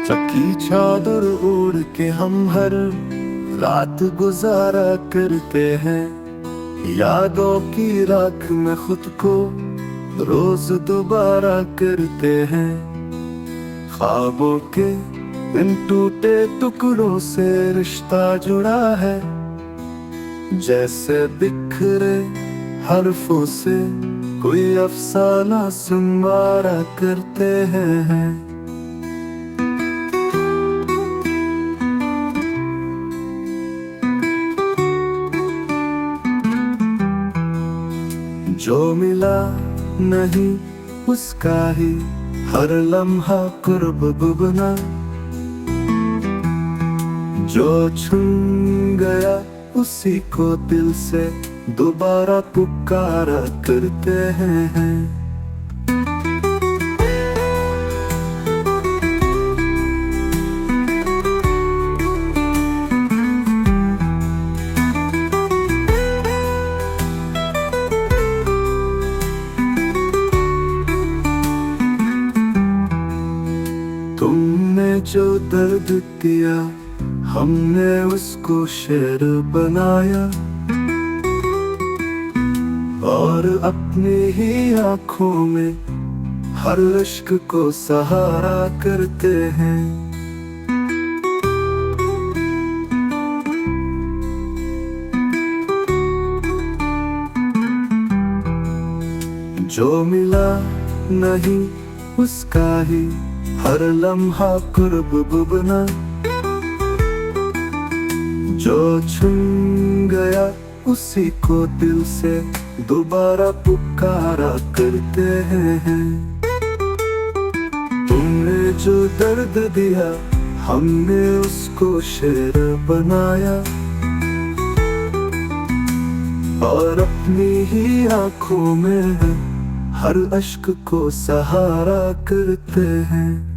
चकी चादर ओढ़ के हम हर रात गुजारा करते हैं। यादों की राख में खुद को रोज दोबारा करते हैं। ख्वाबों के इन टूटे टुकड़ों से रिश्ता जुड़ा है, जैसे बिखरे हरफों से कोई अफसाना सुनवारा करते हैं। जो मिला नहीं उसका ही हर लम्हा कुर्ब बुबना, जो छून गया उसी को दिल से दोबारा पुकारा करते हैं। तुमने जो दर्द दिया हमने उसको शेर बनाया, और अपनी ही आँखों में हर इश्क को सहारा करते हैं। जो मिला नहीं उसका ही हर लम्हा कुर्ब बुबना, जो छून गया उसी को दिल से दोबारा पुकारा करते हैं। तुमने जो दर्द दिया हमने उसको शेर बनाया, और अपनी ही आँखों में हर अश्क को सहारा करते हैं।